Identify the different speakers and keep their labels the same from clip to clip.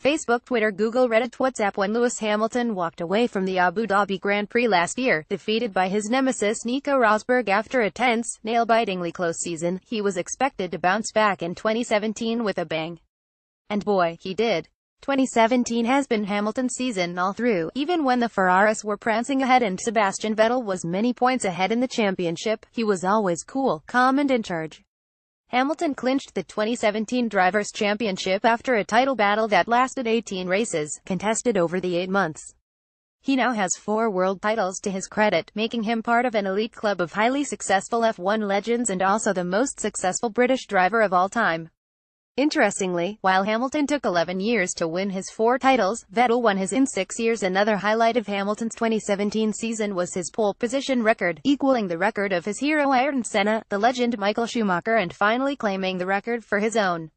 Speaker 1: Facebook, Twitter, Google, Reddit, WhatsApp. When Lewis Hamilton walked away from the Abu Dhabi Grand Prix last year, defeated by his nemesis Nico Rosberg after a tense, nail-bitingly close season, he was expected to bounce back in 2017 with a bang. And boy, he did. 2017 has been Hamilton's season all through, even when the Ferraris were prancing ahead and Sebastian Vettel was many points ahead in the championship, he was always cool, calm and in charge. Hamilton clinched the 2017 Drivers' Championship after a title battle that lasted 18 races, contested over the 8 months. He now has 4 world titles to his credit, making him part of an elite club of highly successful F1 legends and also the most successful British driver of all time. Interestingly, while Hamilton took 11 years to win his 4 titles, Vettel won his in 6 years. Another highlight of Hamilton's 2017 season was his pole position record, equaling the record of his hero Ayrton Senna, the legend Michael Schumacher, and finally claiming the record for his own.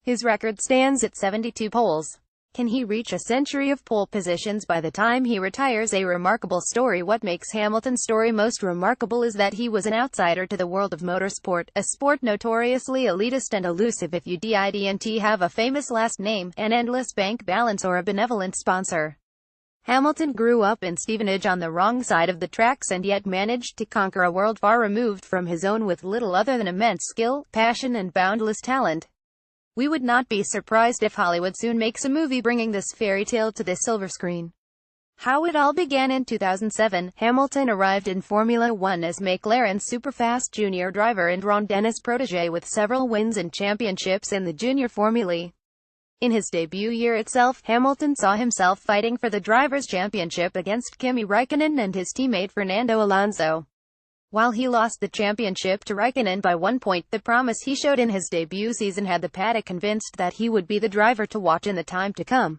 Speaker 1: His record stands at 72 poles. Can he reach a century of pole positions by the time he retires? A remarkable story. What makes Hamilton's story most remarkable is that he was an outsider to the world of motorsport, a sport notoriously elitist and elusive. If you didn't have a famous last name, an endless bank balance, or a benevolent sponsor. Hamilton grew up in Stevenage on the wrong side of the tracks and yet managed to conquer a world far removed from his own with little other than immense skill, passion and boundless talent. We would not be surprised if Hollywood soon makes a movie bringing this fairy tale to the silver screen. How it all began. In 2007, Hamilton arrived in Formula One as McLaren's superfast junior driver and Ron Dennis' protege, with several wins and championships in the junior Formulae. In his debut year itself, Hamilton saw himself fighting for the Drivers' Championship against Kimi Räikkönen and his teammate Fernando Alonso. While he lost the championship to Räikkönen by 1 point, the promise he showed in his debut season had the paddock convinced that he would be the driver to watch in the time to come.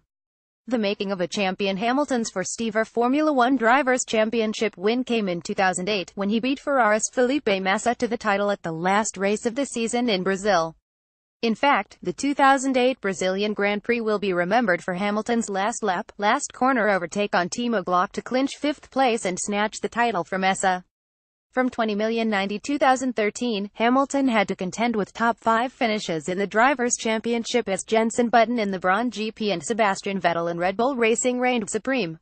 Speaker 1: The making of a champion. Hamilton's first ever Formula One Drivers' Championship win came in 2008, when he beat Ferrari's Felipe Massa to the title at the last race of the season in Brazil. In fact, the 2008 Brazilian Grand Prix will be remembered for Hamilton's last lap, last corner overtake on Timo Glock to clinch 5th place and snatch the title from Massa. From 2013, Hamilton had to contend with top 5 finishes in the Drivers' Championship as Jenson Button in the Brawn GP and Sebastian Vettel in Red Bull Racing reigned supreme.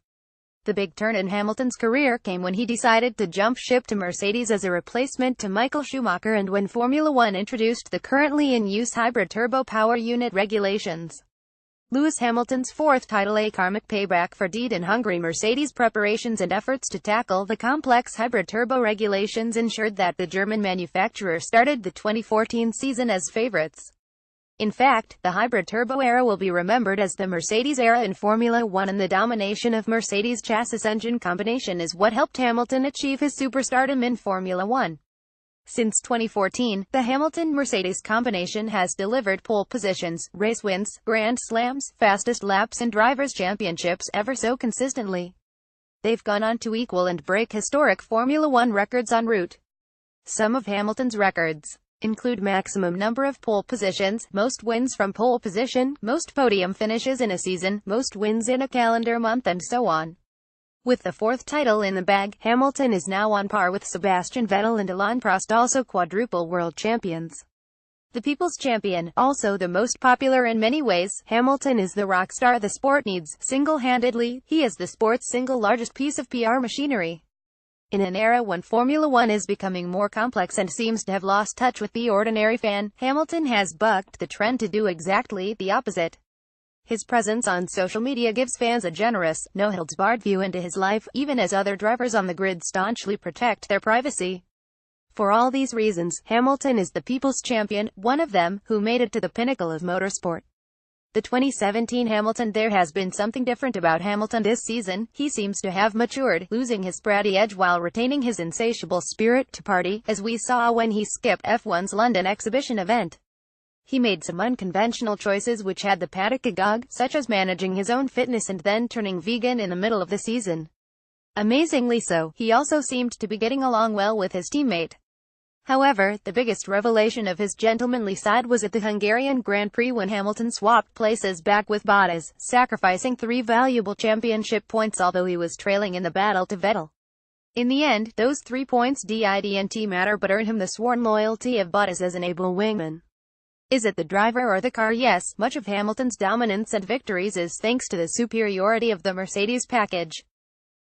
Speaker 1: The big turn in Hamilton's career came when he decided to jump ship to Mercedes as a replacement to Michael Schumacher and when Formula One introduced the currently in use hybrid turbo power unit regulations. Lewis Hamilton's 4th title, a karmic payback for deed in Hungary. Mercedes' preparations and efforts to tackle the complex hybrid turbo regulations ensured that the German manufacturer started the 2014 season as favorites. In fact, the hybrid turbo era will be remembered as the Mercedes era in Formula One, and the domination of Mercedes' chassis-engine combination is what helped Hamilton achieve his superstardom in Formula One. Since 2014, the Hamilton-Mercedes combination has delivered pole positions, race wins, Grand Slams, fastest laps and Drivers' Championships ever so consistently. They've gone on to equal and break historic Formula One records en route. Some of Hamilton's records include maximum number of pole positions, most wins from pole position, most podium finishes in a season, most wins in a calendar month, and so on. With the 4th title in the bag, Hamilton is now on par with Sebastian Vettel and Alain Prost, also quadruple world champions. The people's champion, also the most popular in many ways, Hamilton is the rock star the sport needs. Single-handedly, he is the sport's single largest piece of PR machinery. In an era when Formula One is becoming more complex and seems to have lost touch with the ordinary fan, Hamilton has bucked the trend to do exactly the opposite. His presence on social media gives fans a generous, no-holds-barred view into his life, even as other drivers on the grid staunchly protect their privacy. For all these reasons, Hamilton is the people's champion, one of them who made it to the pinnacle of motorsport. The 2017 Hamilton. There has been something different about Hamilton this season. He seems to have matured, losing his bratty edge while retaining his insatiable spirit to party, as we saw when he skipped F1's London exhibition event. He made some unconventional choices which had the paddock agog, such as managing his own fitness and then turning vegan in the middle of the season. Amazingly so, he also seemed to be getting along well with his teammate. However, the biggest revelation of his gentlemanly side was at the Hungarian Grand Prix when Hamilton swapped places back with Bottas, sacrificing 3 valuable championship points although he was trailing in the battle to Vettel. In the end, those 3 points didn't matter but earned him the sworn loyalty of Bottas as an able wingman. Is it the driver or the car? Yes, much of Hamilton's dominance and victories is thanks to the superiority of the Mercedes package.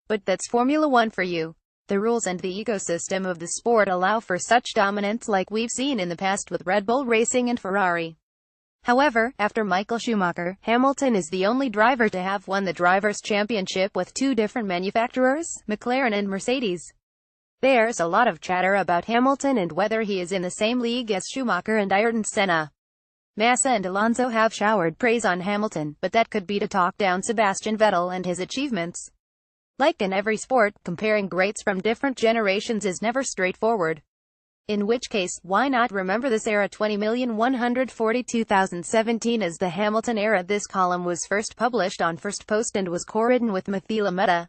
Speaker 1: But that's Formula One for you. The rules and the ecosystem of the sport allow for such dominance like we've seen in the past with Red Bull Racing and Ferrari. However, after Michael Schumacher, Hamilton is the only driver to have won the Drivers' Championship with two different manufacturers, McLaren and Mercedes. There's a lot of chatter about Hamilton and whether he is in the same league as Schumacher and Ayrton Senna. Massa and Alonso have showered praise on Hamilton, but that could be to talk down Sebastian Vettel and his achievements. Like in every sport, comparing greats from different generations is never straightforward. In which case, why not remember this era? 20,142,017 as the Hamilton era. This column was first published on First Post and was co-written with Mathila Mehta.